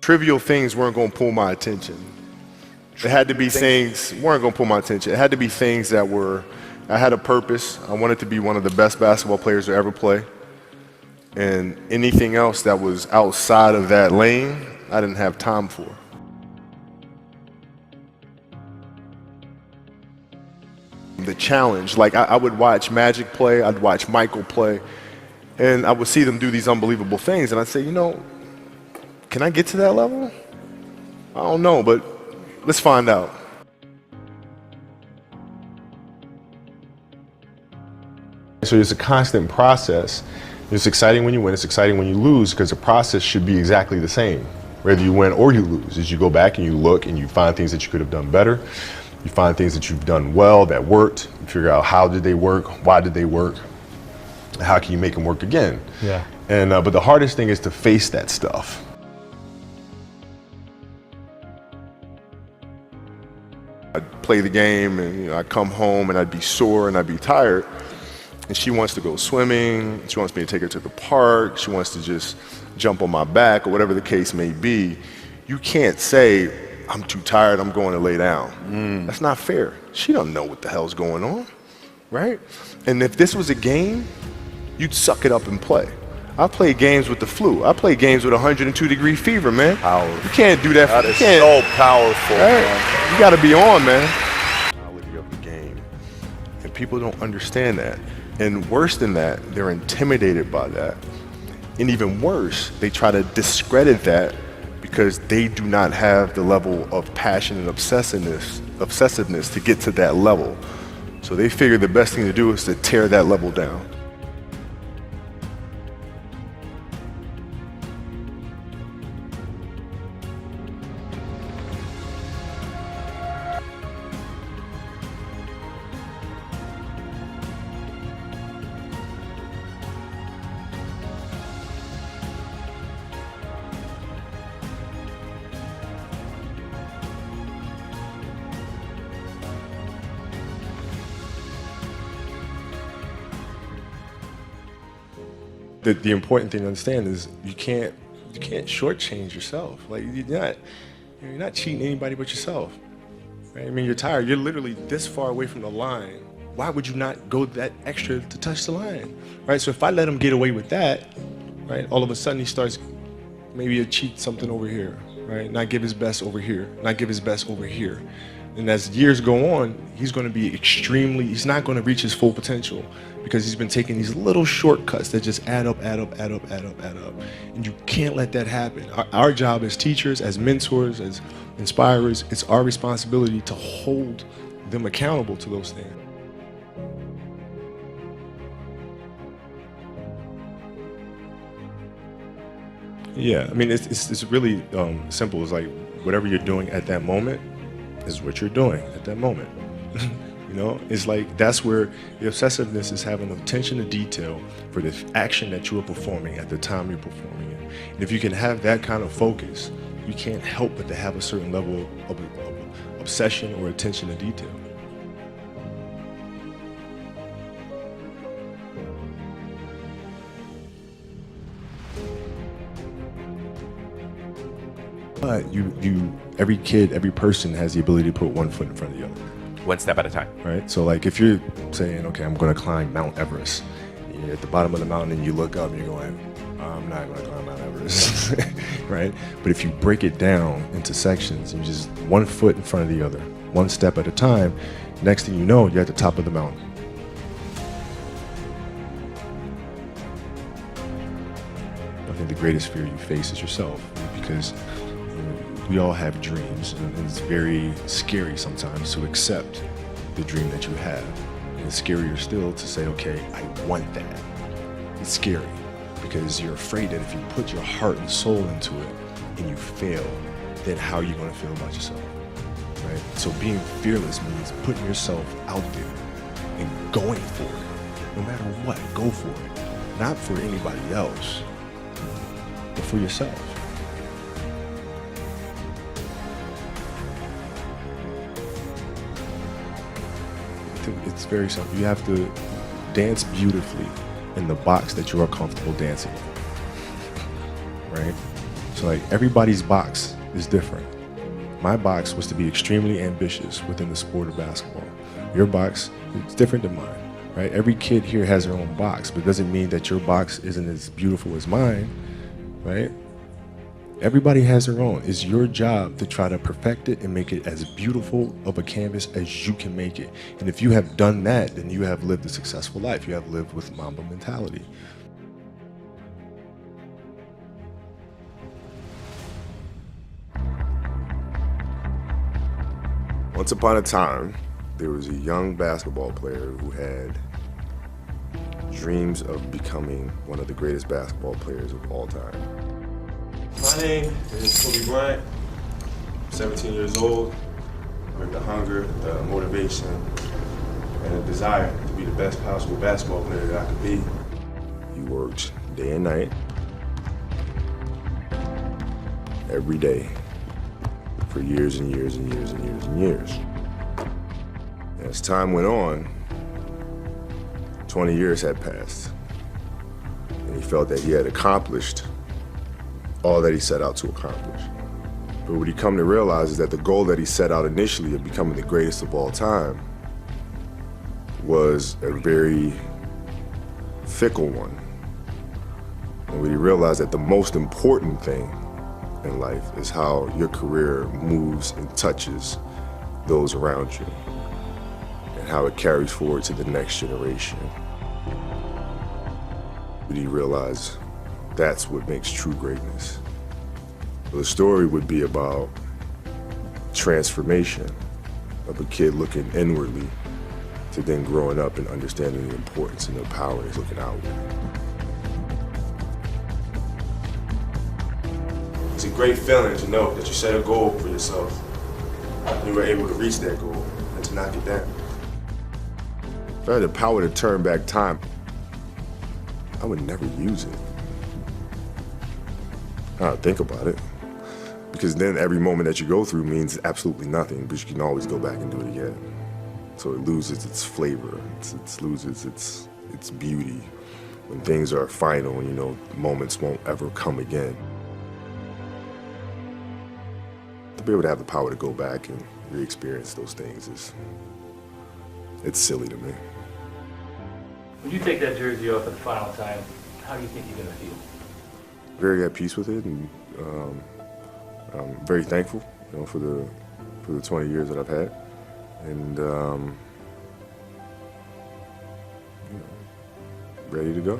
Trivial things weren't going to pull my attention. It had to be things weren't going to pull my attention. It had to be things that I had a purpose. I wanted to be one of the best basketball players to ever play. And anything else that was outside of that lane, I didn't have time for. The challenge, like I would watch Magic play, I'd watch Michael play, and I would see them do these unbelievable things, and I'd say, you know, can I get to that level? I don't know, but let's find out. So it's a constant process. It's exciting when you win, it's exciting when you lose, because the process should be exactly the same, whether you win or you lose. As you go back and you look and you find things that you could have done better, you find things that you've done well that worked, you figure out how did they work, why did they work, how can you make them work again? Yeah. And but the hardest thing is to face that stuff. I'd play the game and I'd come home and I'd be sore and I'd be tired. And she wants to go swimming, she wants me to take her to the park, she wants to just jump on my back or whatever the case may be. You can't say, I'm too tired, I'm going to lay down. That's not fair. She don't know what the hell's going on, right? And if this was a game, you'd suck it up and play. I play games with the flu. I play games with 102-degree fever, man. Powerful. You can't do that. That is so powerful, right? man. You gotta be on, man. Quality of the game. And people don't understand that. And worse than that, they're intimidated by that. And even worse, they try to discredit that because they do not have the level of passion and obsessiveness to get to that level. So they figure the best thing to do is to tear that level down. The important thing to understand is you can't shortchange yourself. Like you're not cheating anybody but yourself. Right? I mean, you're tired. You're literally this far away from the line. Why would you not go that extra to touch the line? Right? So if I let him get away with that, right, all of a sudden he starts maybe to cheat something over here, right? Not give his best over here, not give his best over here. And as years go on, he's going to be he's not going to reach his full potential because he's been taking these little shortcuts that just add up. And you can't let that happen. Our job as teachers, as mentors, as inspirers, it's our responsibility to hold them accountable to those things. Yeah, I mean, it's really simple. It's like whatever you're doing at that moment is what you're doing at that moment. You know, it's like that's where the obsessiveness is having attention to detail for the action that you are performing at the time you're performing it. And if you can have that kind of focus, you can't help but to have a certain level of obsession or attention to detail. But every kid, every person has the ability to put one foot in front of the other. One step at a time. Right? So like if you're saying, okay, I'm going to climb Mount Everest, and you're at the bottom of the mountain and you look up and you're going, I'm not going to climb Mount Everest, right? But if you break it down into sections and you just one foot in front of the other, one step at a time, next thing you know, you're at the top of the mountain. I think the greatest fear you face is yourself, because we all have dreams, and it's very scary sometimes to accept the dream that you have. And it's scarier still to say, okay, I want that. It's scary because you're afraid that if you put your heart and soul into it and you fail, then how are you going to feel about yourself, right? So being fearless means putting yourself out there and going for it. No matter what, go for it. Not for anybody else, but for yourself. It's very simple. You have to dance beautifully in the box that you are comfortable dancing in, right? So like everybody's box is different. My box was to be extremely ambitious within the sport of basketball. Your box is different than mine, right? Every kid here has their own box, but it doesn't mean that your box isn't as beautiful as mine, right? Everybody has their own. It's your job to try to perfect it and make it as beautiful of a canvas as you can make it. And if you have done that, then you have lived a successful life. You have lived with Mamba mentality. Once upon a time, there was a young basketball player who had dreams of becoming one of the greatest basketball players of all time. My name is Kobe Bryant. I'm 17 years old with the hunger, the motivation, and the desire to be the best possible basketball player that I could be. He worked day and night, every day, for years and years and years and years and years. As time went on, 20 years had passed, and he felt that he had accomplished all that he set out to accomplish. But what he come to realize is that the goal that he set out initially of becoming the greatest of all time was a very fickle one. And what he realized that the most important thing in life is how your career moves and touches those around you and how it carries forward to the next generation. But he realized that's what makes true greatness. Well, the story would be about transformation of a kid looking inwardly to then growing up and understanding the importance and the power is looking outward. It's a great feeling to know that you set a goal for yourself and you were able to reach that goal and to knock it down. If I had the power to turn back time, I would never use it. I don't think about it. Because then every moment that you go through means absolutely nothing, but you can always go back and do it again. So it loses its flavor, it loses its beauty. When things are final, you know, moments won't ever come again. To be able to have the power to go back and re-experience those things it's silly to me. When you take that jersey off for the final time, how do you think you're going to feel? Very at peace with it, and I'm very thankful, you know, for the 20 years that I've had, and you know, ready to go.